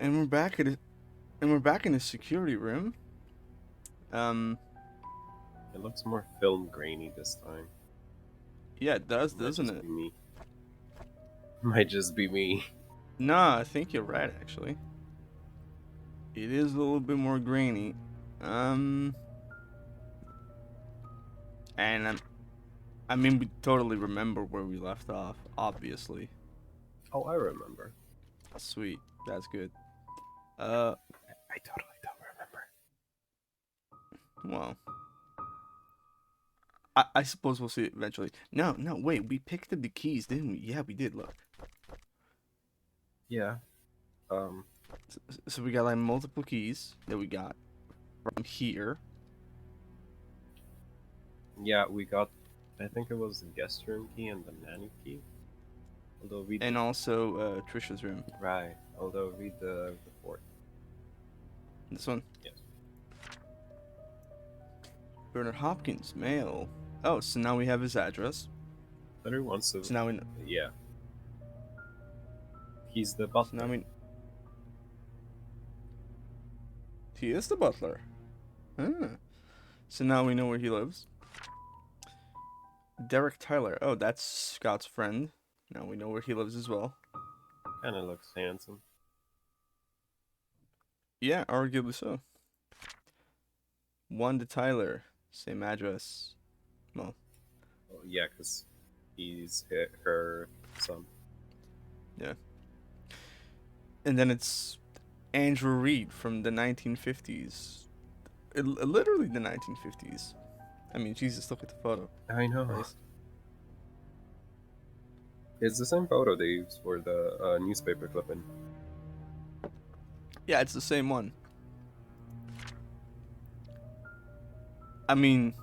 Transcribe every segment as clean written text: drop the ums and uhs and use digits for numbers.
And we're back at it. And we're back in the security room. Um, It looks more film grainy this time. yeah, it does, Might doesn't just it? be me. Might just be me. Nah, I think you're right. Actually, it is a little bit more grainy. Um, and I mean, we totally remember where we left off. Obviously, Oh, I remember. sweet. That's good. Uh, I totally don't remember. well, I suppose we'll see it eventually. No, no, wait. We picked up the keys, didn't we? Yeah, we did. Look. Yeah. Um. So we got like multiple keys that we got from here. Yeah, we got. I think it was the guest room key and the nanny key. Although we And also Trisha's room. right. Although read the fourth. This one. Yes. Bernard Hopkins, male. Oh, so now we have his address. But who wants to? So now we know. Yeah. He's the So now butler. he is the butler. Huh. So now we know where he lives. Derek Tyler. Oh, that's Scott's friend. Now we know where he lives as well. Kind of looks handsome. Yeah, arguably so. Wanda Tyler. Same address. Well, Oh, yeah, because he's hit her son. yeah. And then it's Andrew Reed from the 1950s. Literally the 1950s. I mean, Jesus, look at the photo. I know. Christ. It's the same photo they used for the newspaper clipping. Yeah, it's the same one. I mean,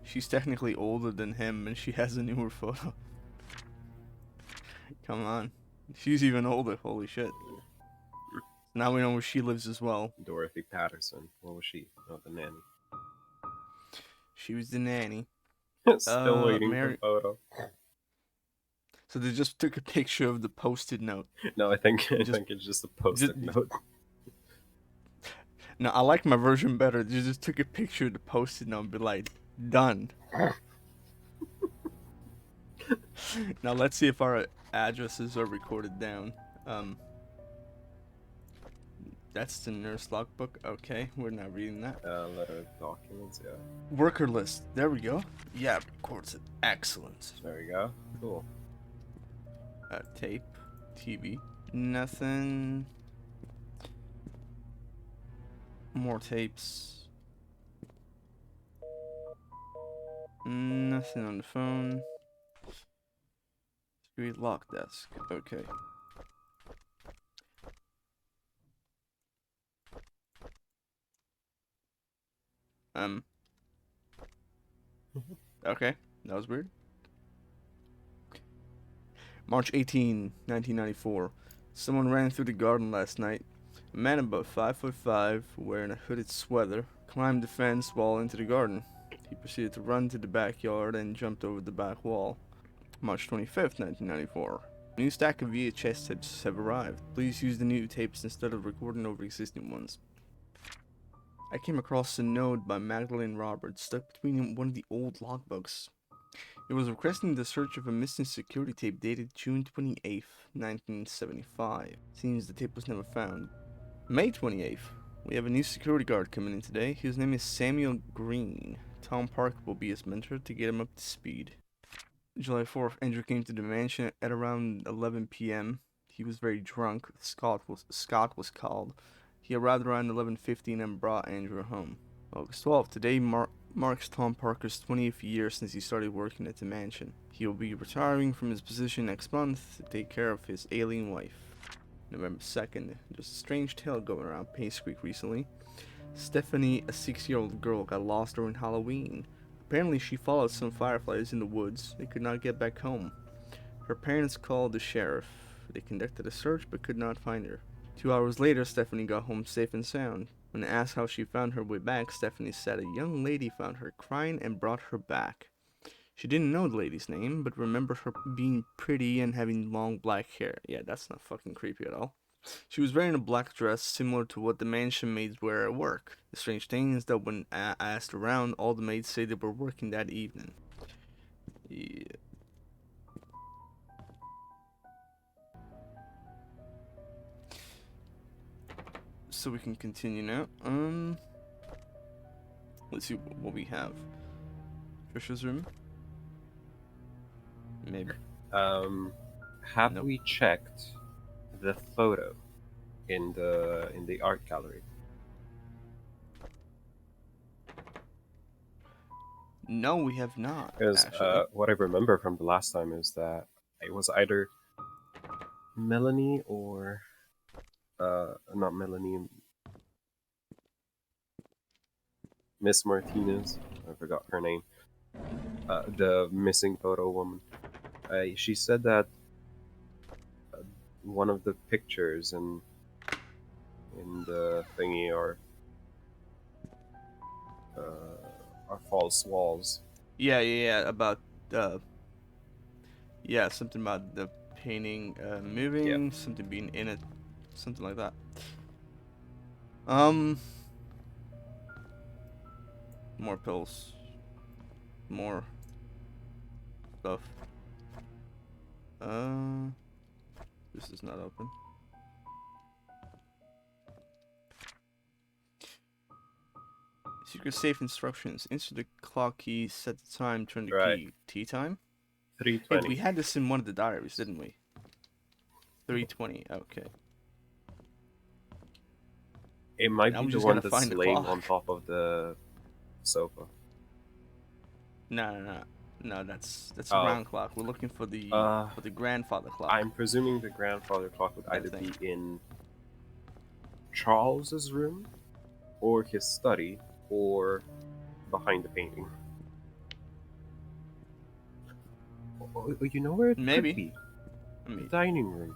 she's technically older than him and she has a newer photo. Come on. She's even older, holy shit. Now we know where she lives as well. Dorothy Patterson. What was she? Oh, the nanny. She was the nanny. Still waiting for Mary. photo. So they just took a picture of the post-it note. No, I think Just, it's just a post-it note. No, I like my version better. They just took a picture of the post-it note and be like, done. Now let's see if our addresses are recorded down. That's the nurse logbook. Okay, we're not reading that. Letter of documents. Yeah. Worker list. There we go. Yeah, records it. Excellent. There we go. Cool. Tape, TV. Nothing. More tapes. Nothing on the phone. Security lock desk. Okay. Okay. That was weird. March 18, 1994. Someone ran through the garden last night. A man about 5'5", wearing a hooded sweater, climbed the fence wall into the garden. He proceeded to run to the backyard and jumped over the back wall. March 25th, 1994. A new stack of VHS tapes have arrived. Please use the new tapes instead of recording over existing ones. I came across a note by Magdalene Roberts stuck between one of the old logbooks. It was requesting the search of a missing security tape dated June 28th, 1975. Seems the tape was never found. May 28th. We have a new security guard coming in today. His name is Samuel Green. Tom Park will be his mentor to get him up to speed. July 4th, Andrew came to the mansion at around 11 p.m. He was very drunk. Scott was called. He arrived around 11:15 and brought Andrew home. August 12th. Today marks Tom Parker's 20th year since he started working at the mansion. He will be retiring from his position next month to take care of his ailing wife. November 2nd. There's a strange tale going around Painscreek recently. Stephanie, a 6-year-old girl, got lost during Halloween. Apparently, she followed some fireflies in the woods and could not get back home. Her parents called the sheriff. They conducted a search but could not find her. 2 hours later, Stephanie got home safe and sound. When asked how she found her way back, Stephanie said a young lady found her crying and brought her back. She didn't know the lady's name, but remembered her being pretty and having long black hair. Yeah, that's not fucking creepy at all. She was wearing a black dress similar to what the mansion maids wear at work. The strange thing is that when asked around, all the maids say they were working that evening. Yeah. So we can continue now. Let's see what we have. Trisha's room? Maybe. Have Nope. we checked the photo in the art gallery? No, we have not, Because actually. what I remember from the last time is that it was either Melanie or not Melanie, Miss Martinez. I forgot her name. The missing photo woman. She said that one of the pictures in the thingy are false walls. Yeah, about, yeah, something about the painting, Yeah. moving, something being in it, something like that. Um, more pills. More stuff. This is not open. Secret safe instructions. Insert the clock key, set the time, turn the Right. key. Tea time? Hey, 320. we had this in one of the diaries, didn't we? 3:20, okay. It might Now be we the just one gotta that's find the laying on clock. top of the sofa. No. No, that's a Oh, round clock. We're looking for uh, the grandfather clock, I'm presuming the grandfather clock would I either be think. in Charles's room, or his study, or behind the painting. Oh, you know where it could Maybe. be? I The mean, dining room.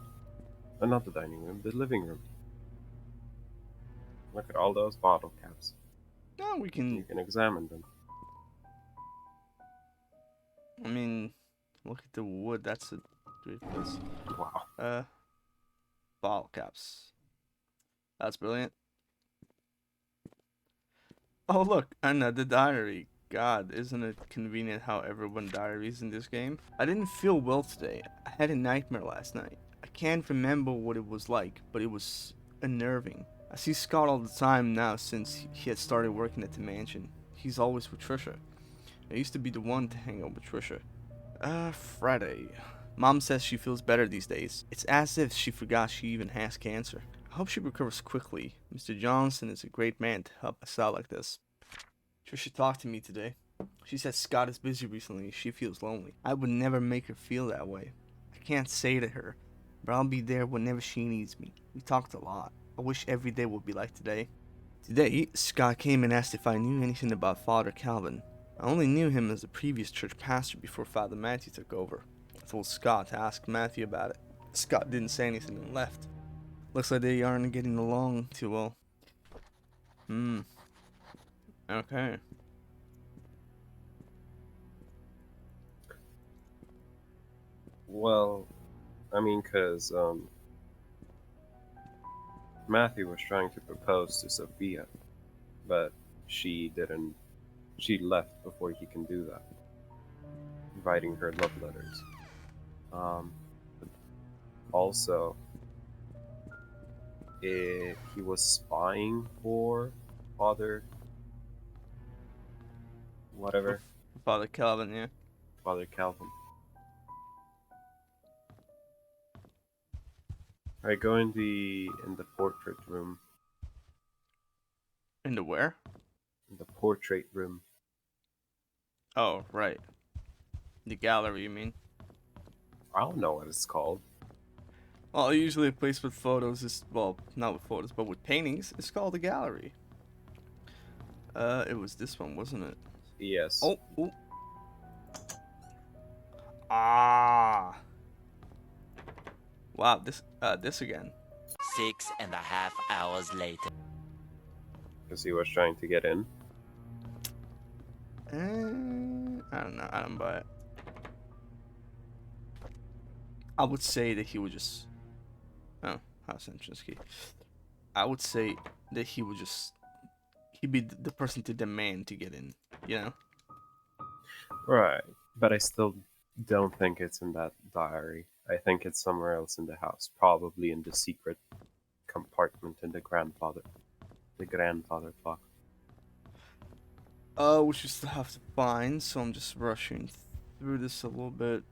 Not the dining room, the living room. Look at all those bottle caps. no, we You can. can examine them. I mean, look at the wood. That's a ridiculous. Wow. Bottle caps. That's brilliant. Oh, look, another diary. God, isn't it convenient how everyone diaries in this game? I didn't feel well today. I had a nightmare last night. I can't remember what it was like, but it was unnerving. I see Scott all the time now since he had started working at the mansion. He's always with Trisha. I used to be the one to hang out with Trisha. Friday. Mom says she feels better these days. It's as if she forgot she even has cancer. I hope she recovers quickly. Mr. Johnson is a great man to help us out like this. Trisha talked to me today. She said Scott is busy recently. She feels lonely. I would never make her feel that way. I can't say to her, but I'll be there whenever she needs me. We talked a lot. I wish every day would be like today. Today, Scott came and asked if I knew anything about Father Calvin. I only knew him as the previous church pastor before Father Matthew took over. I told Scott to ask Matthew about it. Scott didn't say anything and left. Looks like they aren't getting along too well. Okay. Well, I mean, because Matthew was trying to propose to Sophia, but she didn't. She left before he can do that, writing her love letters. Um, Also, he was spying for Father, For whatever, Father Calvin, yeah. Father Calvin. I go in the portrait room. Into where? In the portrait room. Oh, right. The gallery, you mean? I don't know what it's called. Well, usually a place with photos is, well, not with photos, but with paintings, it's called a gallery. It was this one, wasn't it? Yes. Oh, ooh. Ah. Wow, this again. 6.5 hours later. Because he was trying to get in. I don't know. I don't buy it. I would say that he would just. Oh, house entrance key. I would say that he'd be the person to demand to get in, you know? Right. But I still don't think it's in that diary. I think it's somewhere else in the house, probably in the secret compartment in the grandfather clock. Which you still have to find, so I'm just rushing through this a little bit.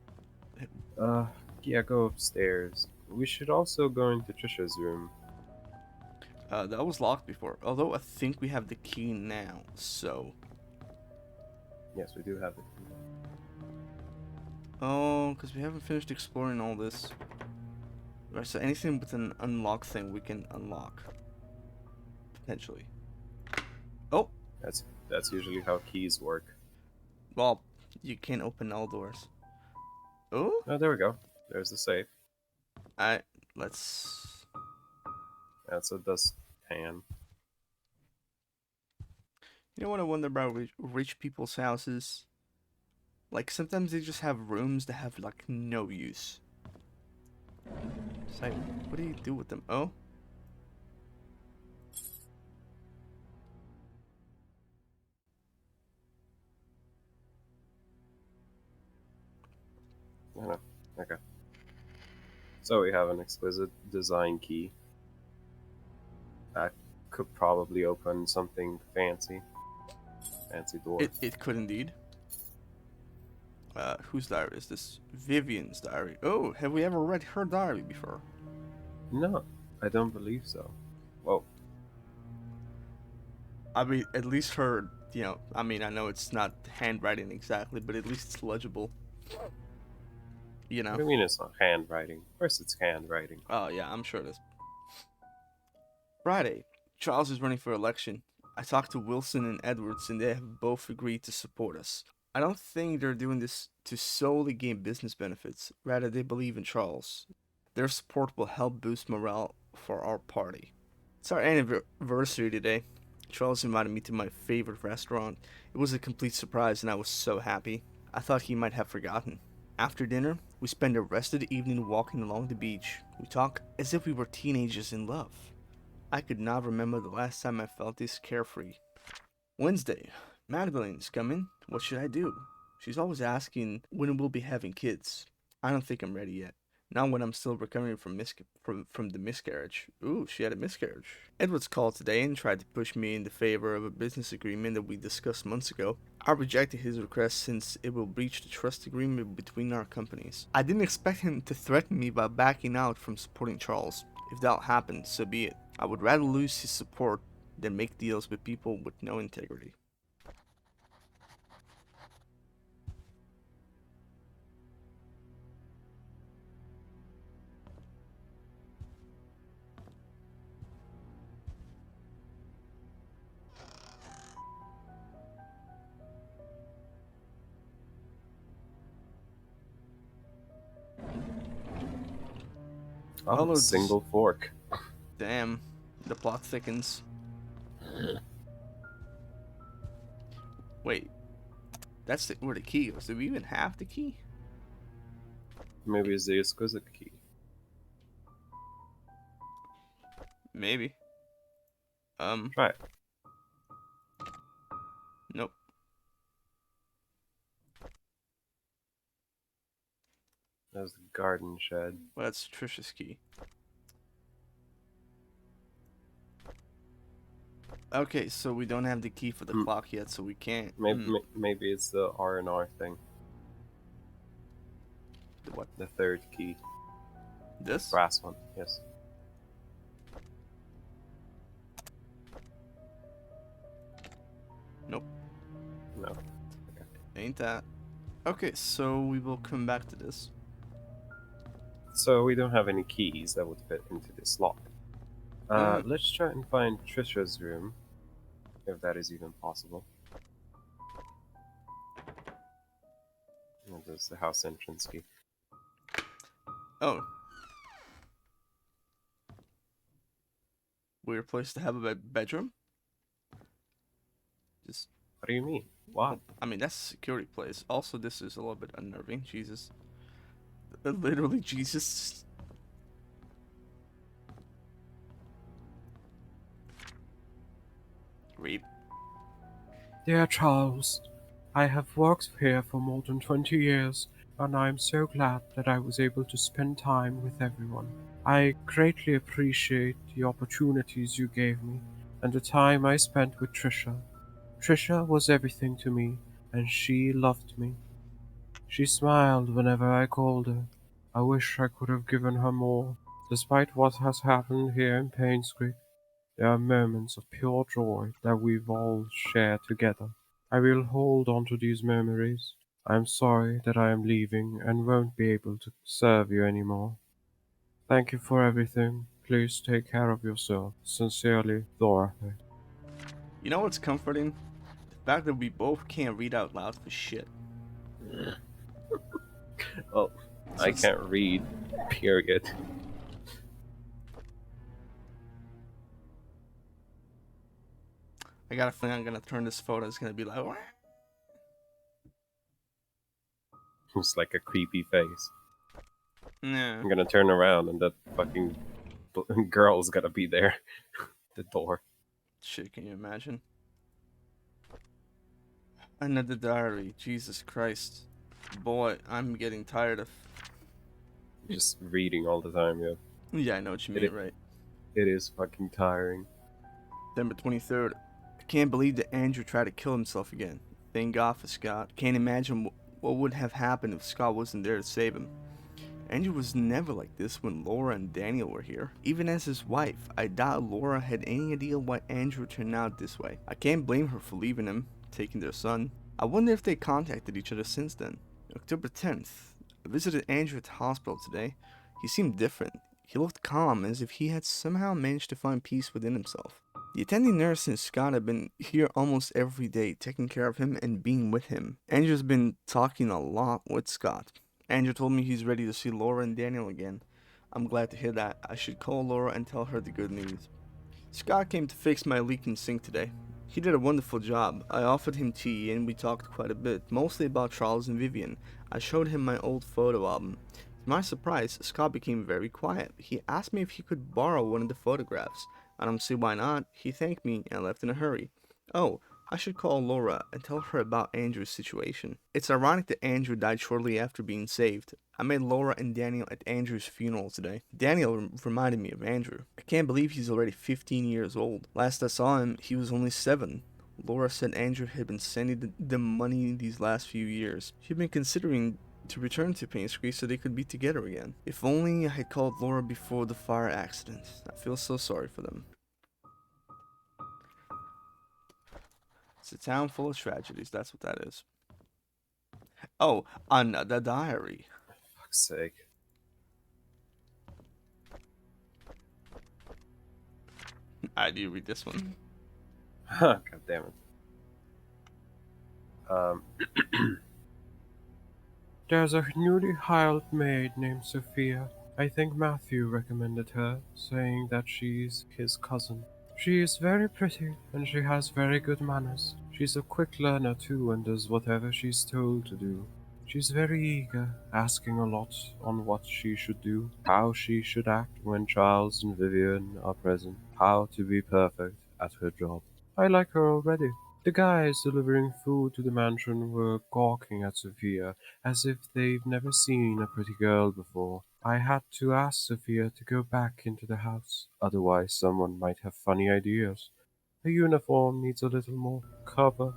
Uh, yeah, go upstairs. We should also go into Trisha's room. That was locked before, although I think we have the key now, so... Yes, we do have it. Oh, because we haven't finished exploring all this. Right, so anything with an unlock thing we can unlock. Potentially. Oh! That's usually how keys work. Well, you can't open all doors. Oh? Oh, there we go. There's the safe. Alright, let's... That's a dust pan. You know what I wonder about rich people's houses? Like, sometimes they just have rooms that have, like, no use. It's like, what do you do with them? Oh? I know. Okay. So we have an exquisite design key. That could probably open something fancy. Fancy door. It could indeed. Whose diary is this? Vivian's diary. Oh, have we ever read her diary before? No, I don't believe so. Whoa. I mean, at least her, you know, I mean, I know it's not handwriting exactly, but at least it's legible. You What know? do you mean it's not handwriting? Of course it's handwriting. Oh, yeah, I'm sure it is. Friday. Charles is running for election. I talked to Wilson and Edwards, and they have both agreed to support us. I don't think they're doing this to solely gain business benefits. Rather, they believe in Charles. Their support will help boost morale for our party. It's our anniversary today. Charles invited me to my favorite restaurant. It was a complete surprise, and I was so happy. I thought he might have forgotten. After dinner, we spent the rest of the evening walking along the beach. We talked as if we were teenagers in love. I could not remember the last time I felt this carefree. Wednesday. Magdalene's coming. What should I do? She's always asking when we'll be having kids. I don't think I'm ready yet. Not when I'm still recovering from the miscarriage. Ooh, she had a miscarriage. Edwards called today and tried to push me in the favor of a business agreement that we discussed months ago. I rejected his request since it will breach the trust agreement between our companies. I didn't expect him to threaten me by backing out from supporting Charles. If that happened, so be it. I would rather lose his support than make deals with people with no integrity. Oh, a single fork. Damn, the plot thickens. Wait, that's where the key goes. Do we even have the key? Maybe it's the exquisite key. Maybe. Try it. Nope. That's the garden shed. Well, that's Trisha's key. Okay, so we don't have the key for the clock yet, so we can't. Maybe it's the R&R thing. The what? The third key. This? Brass one, yes. Nope. No. Ain't that. Okay, so we will come back to this. So we don't have any keys that would fit into this lock. Let's try and find Trisha's room, if that is even possible. There's the house entrance key. Oh. Weird place to have a bedroom? Just. What do you mean? Why? I mean, that's a security place. Also, this is a little bit unnerving. Jesus. Literally, Jesus. Read. Dear Charles, I have worked here for more than 20 years, and I am so glad that I was able to spend time with everyone. I greatly appreciate the opportunities you gave me, and the time I spent with Trisha. Trisha was everything to me, and she loved me. She smiled whenever I called her. I wish I could have given her more. Despite what has happened here in Painscreek, there are moments of pure joy that we've all shared together. I will hold on to these memories. I am sorry that I am leaving and won't be able to serve you anymore. Thank you for everything. Please take care of yourself. Sincerely, Dorothy. You know what's comforting? The fact that we both can't read out loud for shit. Well, So I it's, can't read, period. I got a feeling I'm gonna turn this photo. It's gonna be like, "Wah." It's like a creepy face. Nah. I'm gonna turn around and that fucking girl's gonna be there. The door. Shit, can you imagine? Another diary. Jesus Christ. Boy, I'm getting tired of. Just reading all the time, yeah. Yeah, I know what you It, mean, right? it is fucking tiring. December 23rd. I can't believe that Andrew tried to kill himself again. Thank God for Scott. Can't imagine what would have happened if Scott wasn't there to save him. Andrew was never like this when Laura and Daniel were here. Even as his wife, I doubt Laura had any idea why Andrew turned out this way. I can't blame her for leaving him, taking their son. I wonder if they contacted each other since then. October 10th. I visited Andrew at the hospital today. He seemed different. He looked calm, as if he had somehow managed to find peace within himself. The attending nurse and Scott have been here almost every day, taking care of him and being with him. Andrew's been talking a lot with Scott. Andrew told me he's ready to see Laura and Daniel again. I'm glad to hear that. I should call Laura and tell her the good news. Scott came to fix my leaking sink today. He did a wonderful job. I offered him tea and we talked quite a bit, mostly about Charles and Vivian. I showed him my old photo album. To my surprise, Scott became very quiet. He asked me if he could borrow one of the photographs. I don't see why not. He thanked me and left in a hurry. Oh, I should call Laura and tell her about Andrew's situation. It's ironic that Andrew died shortly after being saved. I met Laura and Daniel at Andrew's funeral today. Daniel reminded me of Andrew. I can't believe he's already 15 years old. Last I saw him, he was only 7. Laura said Andrew had been sending them money these last few years. She'd been considering to return to Painscreek so they could be together again. If only I had called Laura before the fire accident. I feel so sorry for them. It's a town full of tragedies, that's what that is. Oh, another diary. Fuck's sake. I do read this one. God damn it. There's a newly hired maid named Sophia. I think Matthew recommended her, saying that she's his cousin. She is very pretty, and she has very good manners. She's a quick learner too and does whatever she's told to do. She's very eager, asking a lot on what she should do, how she should act when Charles and Vivian are present, how to be perfect at her job. I like her already. The guys delivering food to the mansion were gawking at Sophia as if they've never seen a pretty girl before. I had to ask Sophia to go back into the house, otherwise someone might have funny ideas. Her uniform needs a little more cover.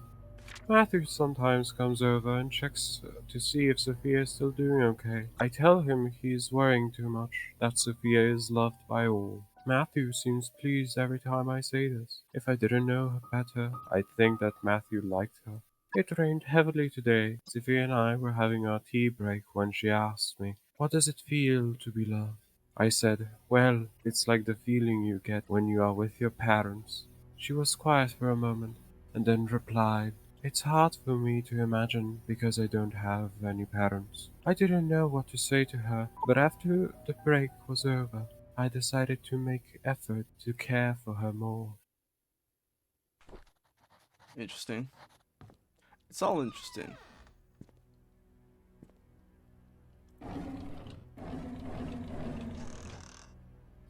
Matthew sometimes comes over and checks to see if Sophia is still doing okay. I tell him he's worrying too much, that Sophia is loved by all. Matthew seems pleased every time I say this. If I didn't know her better, I'd think that Matthew liked her. It rained heavily today. Sophia and I were having our tea break when she asked me, "What does it feel to be loved?" I said, "Well, it's like the feeling you get when you are with your parents." She was quiet for a moment, and then replied, "It's hard for me to imagine because I don't have any parents." I didn't know what to say to her, but after the break was over, I decided to make effort to care for her more. Interesting. It's all interesting.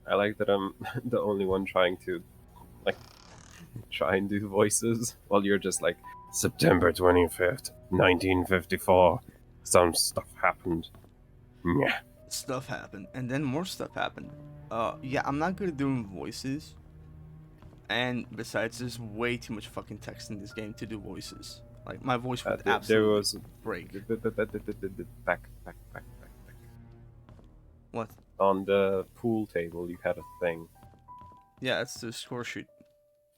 I like that I'm the only one trying to, like, try and do voices while you're just like, September 25th, 1954. Some stuff happened. Yeah. Stuff happened, and then more stuff happened. Yeah, I'm not good at doing voices. And besides, there's way too much fucking text in this game to do voices. Like, my voice would There absolutely was break. back. What? On the pool table, you had a thing. Yeah, it's the score sheet.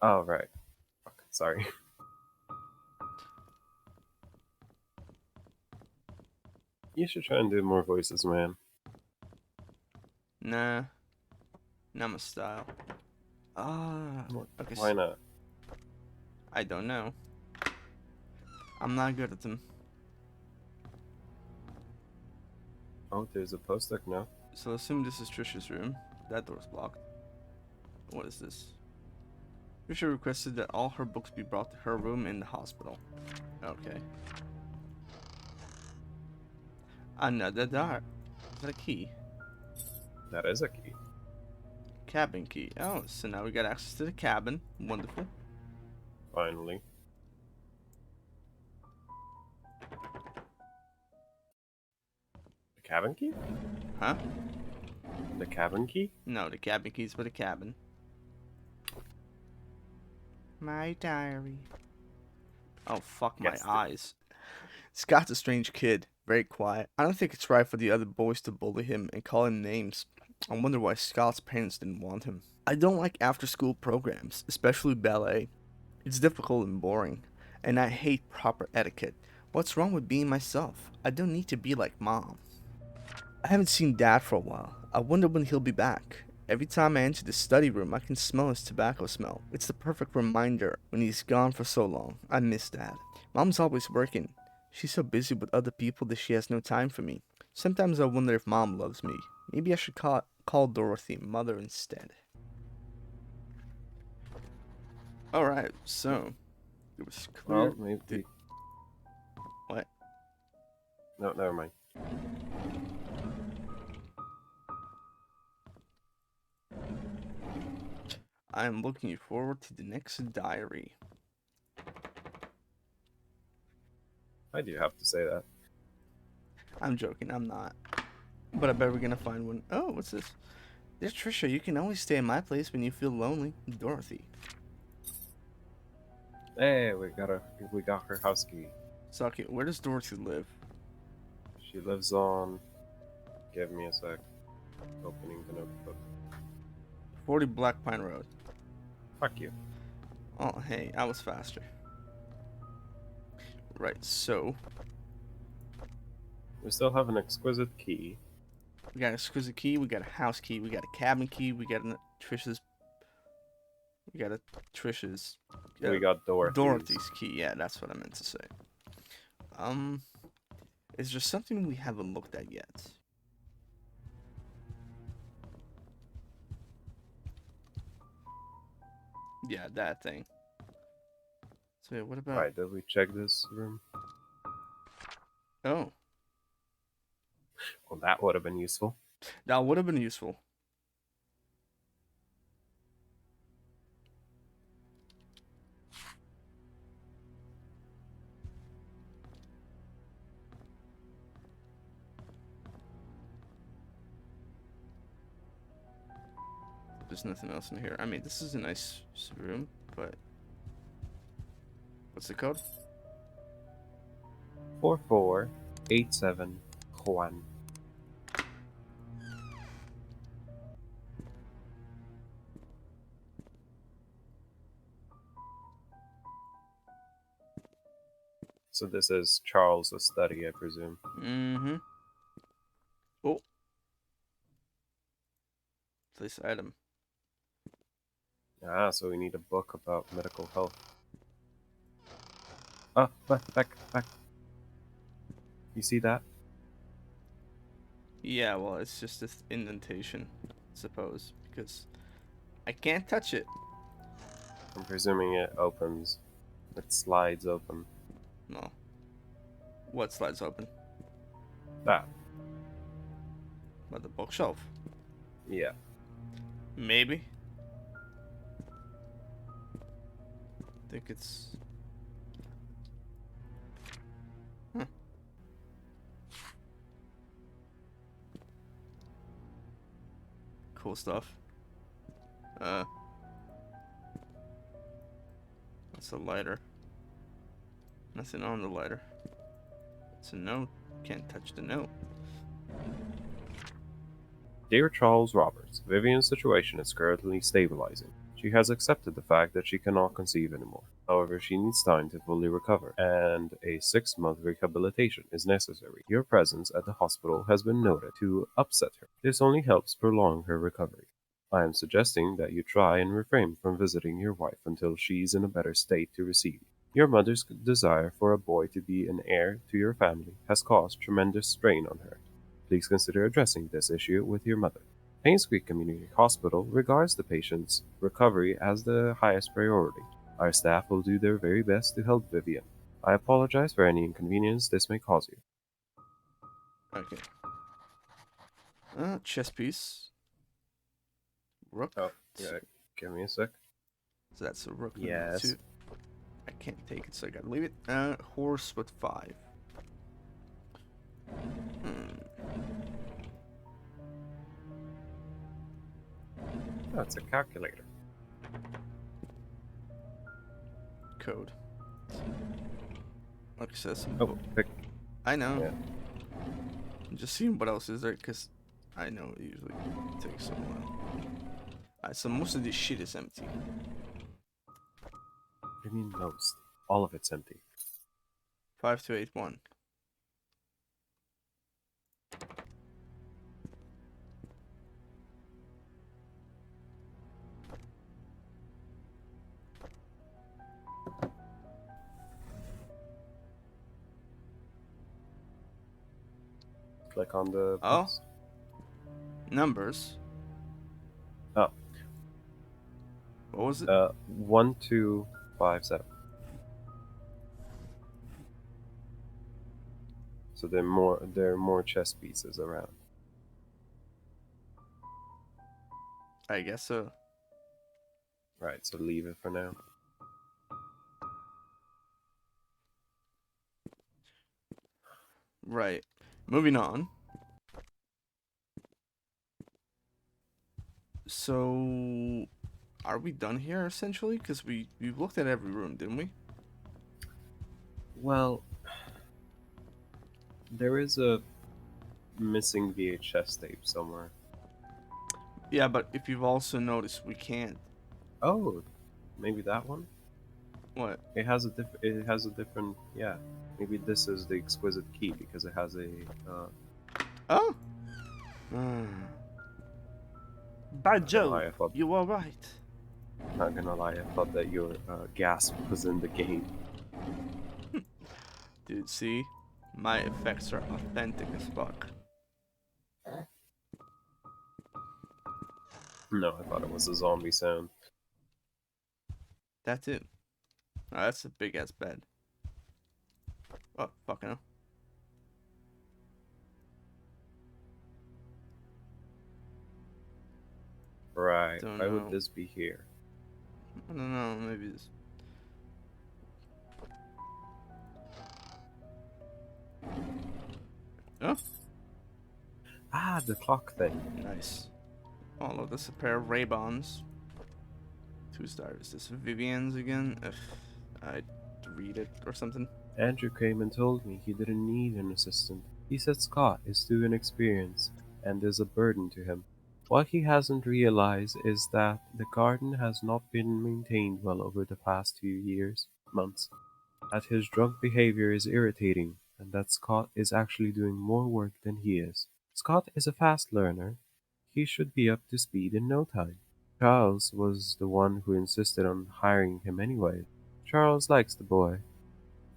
Oh, right. Fuck, sorry. You should try and do more voices, man. Nah. Not my style. Okay. Why not? I don't know. I'm not good at them. Oh, there's a post-doc now. So assume this is Trisha's room. That door's blocked. What is this? Trisha requested that all her books be brought to her room in the hospital. Okay. Another door. Is that a key? That is a key. Cabin key. Oh, so now we got access to the cabin. Wonderful. Finally. The cabin key? Huh? The cabin key? No, the cabin key's for the cabin. My diary. Oh, fuck my Guessed it. eyes. Scott's a strange kid. Very quiet. I don't think it's right for the other boys to bully him and call him names. I wonder why Scott's parents didn't want him. I don't like after-school programs, especially ballet. It's difficult and boring, and I hate proper etiquette. What's wrong with being myself? I don't need to be like Mom. I haven't seen Dad for a while. I wonder when he'll be back. Every time I enter the study room, I can smell his tobacco smell. It's the perfect reminder when he's gone for so long. I miss Dad. Mom's always working. She's so busy with other people that she has no time for me. Sometimes I wonder if Mom loves me. Maybe I should call Dorothy Mother instead. Alright, so it was clear. Well, maybe. What? No, never mind. I'm looking forward to the next diary. Why do you have to say that? I'm joking, I'm not. But I bet we're gonna find one. Oh, what's this? Dear Trisha, you can always stay in my place when you feel lonely. Dorothy. Hey, we got her house key. Saki, where does Dorothy live? She lives on. Give me a sec. Opening the notebook. 40 Black Pine Road. Fuck you. Oh, hey, I was faster. Right, so We still have an exquisite key. we got an exquisite key, we got a house key, we got a cabin key, we got a Trisha's. We got Dorothy's key. Yeah, that's what I meant to say. Is there something we haven't looked at yet? Yeah, that thing. So yeah, what about? Alright, did we check this room? Oh, Well, that would have been useful. that would have been useful. There's nothing else in here. I mean, this is a nice room, but what's the code? 4487 So this is Charles' study, I presume. Mm-hmm. Oh. Place item. Ah, so we need a book about medical health. Ah, back. You see that? Yeah, well, it's just this indentation, I suppose, because I can't touch it. I'm presuming it opens. It slides open. No. What slides open? That. By the bookshelf. Yeah. Maybe. think it's. Huh. Cool stuff. That's a lighter. Nothing on the lighter. It's a note. Can't touch the note. Dear Charles Roberts, Vivian's situation is currently stabilizing. She has accepted the fact that she cannot conceive anymore. However, she needs time to fully recover, and a 6-month rehabilitation is necessary. Your presence at the hospital has been noted to upset her. This only helps prolong her recovery. I am suggesting that you try and refrain from visiting your wife until she is in a better state to receive you. Your mother's desire for a boy to be an heir to your family has caused tremendous strain on her. Please consider addressing this issue with your mother. Painscreek Community Hospital regards the patient's recovery as the highest priority. Our staff will do their very best to help Vivian. I apologize for any inconvenience this may cause you. Okay. Chess piece. Rook. Oh, yeah. Give me a sec. So that's a rook. Yes. 2. I can't take it, so I gotta leave it. Horse with 5. That's a calculator. Code. Access. Oh, pick. I know. Yeah. I'm just seeing what else is there, because I know it usually takes a while. Alright, so most of this shit is empty. What do you mean most? All of it's empty. 5281. Click on the Oh. box. Numbers. Oh. What was it? 1257. So there are more chess pieces around. I guess so. Right, so leave it for now. Right. Moving on. So, are we done here essentially? Because we looked at every room, didn't we? Well, there is a missing VHS tape somewhere. Yeah, but if you've also noticed, we can't. Oh, maybe that one. What? It has a different. Yeah, maybe this is the exquisite key because it has a. Oh. Bad lie, Joe, I thought- you were right. Not gonna lie, I thought that your gasp was in the game. Dude, see? My effects are authentic as fuck. No, I thought it was a zombie sound. That's it. Oh, that's a big ass bed. Oh, fucking hell. Right. Don't Why know. would this be here? I don't know, maybe it's... Oh, Ah, the clock thing. nice. All of this, a pair of Ray-Bans. 2 stars. Is this Vivian's again? If I'd read it or something. Andrew came and told me he didn't need an assistant. He said Scott is too inexperienced and is a burden to him. What he hasn't realized is that the garden has not been maintained well over the past few months. That his drunk behavior is irritating, and that Scott is actually doing more work than he is. Scott is a fast learner. He should be up to speed in no time. Charles was the one who insisted on hiring him anyway. Charles likes the boy.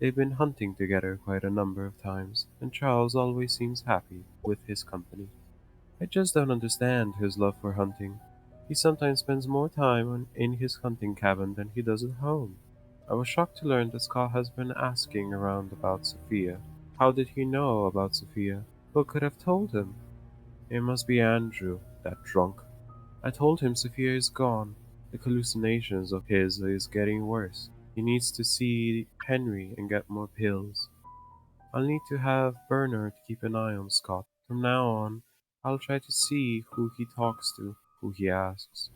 They've been hunting together quite a number of times, and Charles always seems happy with his company. I just don't understand his love for hunting. He sometimes spends more time in his hunting cabin than he does at home. I was shocked to learn that Scott has been asking around about Sophia. How did he know about Sophia? Who could have told him? It must be Andrew, that drunk. I told him Sophia is gone. The hallucinations of his is getting worse. He needs to see Henry and get more pills. I'll need to have Bernard keep an eye on Scott. From now on, I'll try to see who he talks to, who he asks.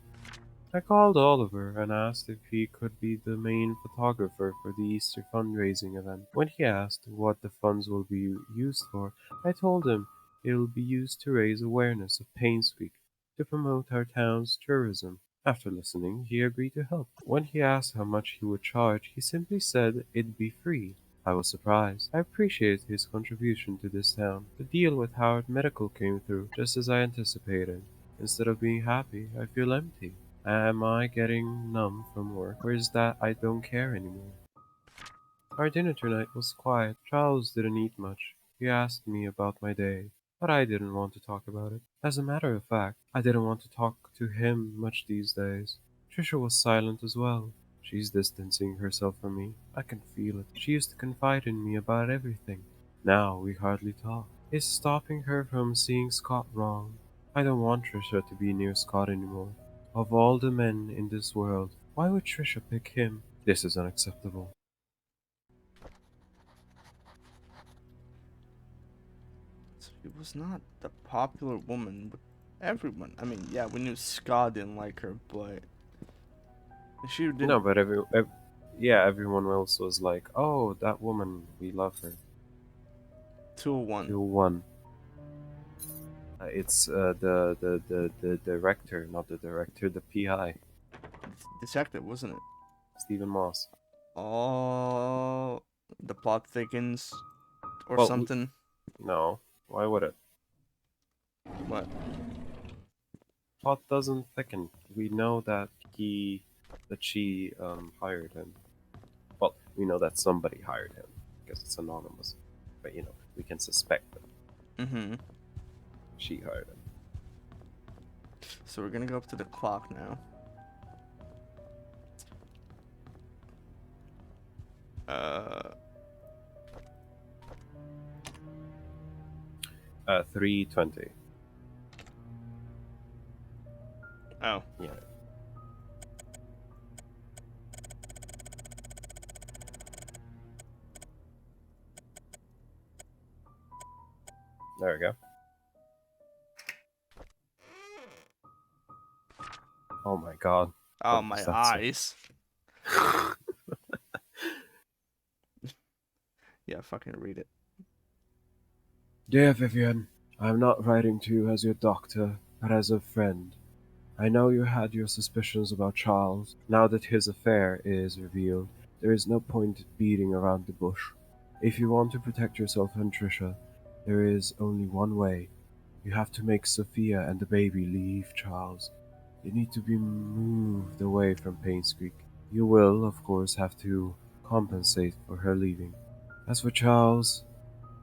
I called Oliver and asked if he could be the main photographer for the Easter fundraising event. When he asked what the funds will be used for, I told him it will be used to raise awareness of Painscreek to promote our town's tourism. After listening, he agreed to help. When he asked how much he would charge, he simply said it'd be free. I was surprised. I appreciated his contribution to this town. The deal with Howard Medical came through, just as I anticipated. Instead of being happy, I feel empty. Am I getting numb from work, or is that I don't care anymore? Our dinner tonight was quiet. Charles didn't eat much. He asked me about my day, but I didn't want to talk about it. As a matter of fact, I didn't want to talk to him much these days. Trisha was silent as well. She's distancing herself from me. I can feel it. She used to confide in me about everything. Now we hardly talk. It's stopping her from seeing Scott wrong. I don't want Trisha to be near Scott anymore. Of all the men in this world, why would Trisha pick him? This is unacceptable. So she was not the popular woman with everyone. I mean, yeah, we knew Scott didn't like her, but she didn't. No, but yeah, everyone else was like, "Oh, that woman, we love her." 201. 2-1. It's the director, not the director, the PI, Detective, wasn't it? Stephen Moss. Oh, the plot thickens or Well, something. No, why would it? What? Plot doesn't thicken. We know that she hired him. Well, we know that somebody hired him because it's anonymous, but we can suspect that Mm-hmm. she hired him. So we're gonna go up to the clock now. 3:20. Oh. Yeah. There we go. Oh my god. Oh, What my was that eyes. Yeah, fucking read it. Dear Vivian, I'm not writing to you as your doctor, but as a friend. I know you had your suspicions about Charles. Now that his affair is revealed, there is no point beating around the bush. If you want to protect yourself and Trisha, there is only one way. You have to make Sophia and the baby leave Charles. They need to be moved away from Painscreek. You will, of course, have to compensate for her leaving. As for Charles,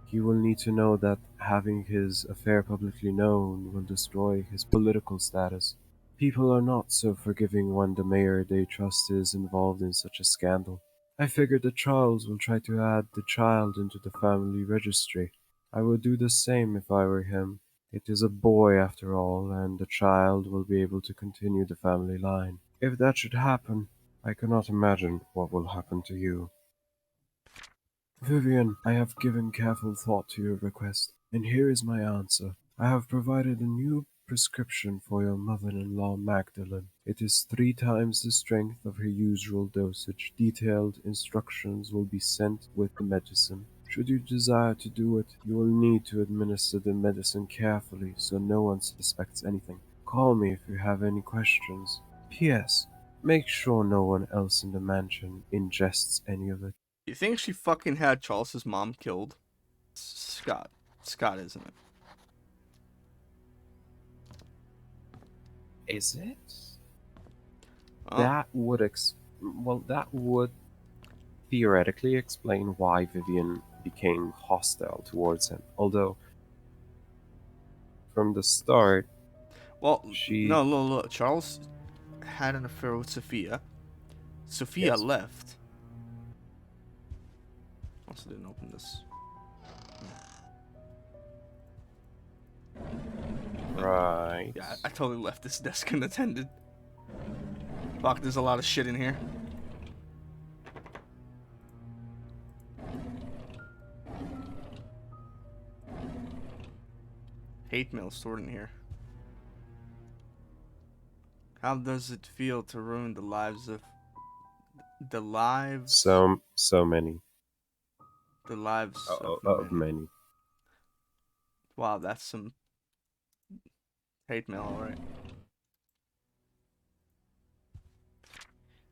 he will need to know that having his affair publicly known will destroy his political status. People are not so forgiving when the mayor they trust is involved in such a scandal. I figured that Charles will try to add the child into the family registry. I would do the same if I were him. It is a boy after all, and the child will be able to continue the family line. If that should happen, I cannot imagine what will happen to you. Vivian, I have given careful thought to your request, and here is my answer. I have provided a new prescription for your mother-in-law Magdalene. It is 3 times the strength of her usual dosage. Detailed instructions will be sent with the medicine. Should you desire to do it, you will need to administer the medicine carefully so no one suspects anything. Call me if you have any questions. P.S. Make sure no one else in the mansion ingests any of it. You think she fucking had Charles's mom killed? Scott. Scott, isn't it? Is it? Oh. That would theoretically explain why Vivian became hostile towards him. Although, from the start, Well, she no. Charles had an affair with Sophia. Sophia Yes. left. Also didn't open this. right. Yeah, I totally left this desk unattended. Fuck, there's a lot of shit in here. hate mail stored in here. How does it feel to ruin the lives of the lives So many. the lives of Of many? many. Wow, that's some hate mail, alright.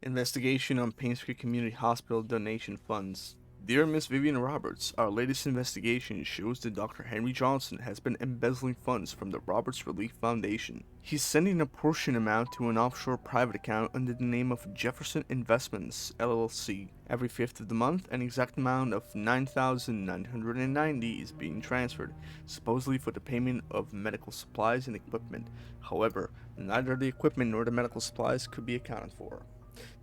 Investigation on Painscreek Community Hospital donation funds. Dear Miss Vivian Roberts, our latest investigation shows that Dr. Henry Johnson has been embezzling funds from the Roberts Relief Foundation. He's sending a portion amount to an offshore private account under the name of Jefferson Investments, LLC. Every 5th of the month, an exact amount of $9,990 is being transferred, supposedly for the payment of medical supplies and equipment. However, neither the equipment nor the medical supplies could be accounted for.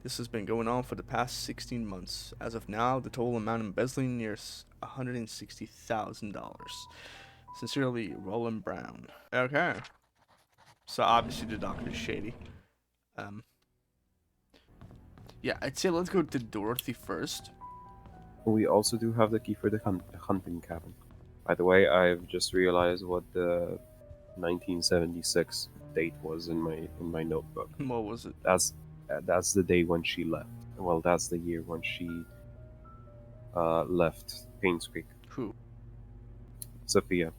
This has been going on for the past 16 months. As of now, the total amount embezzling nears $160,000. Sincerely, Roland Brown. Okay. So obviously the doctor's shady. Yeah, I'd say let's go to Dorothy first. We also do have the key for the hunting cabin. By the way, I've just realized what the 1976 date was in my notebook. What was it? That's the day when she left. Well, that's the year when she left Painscreek. Who? Sophia.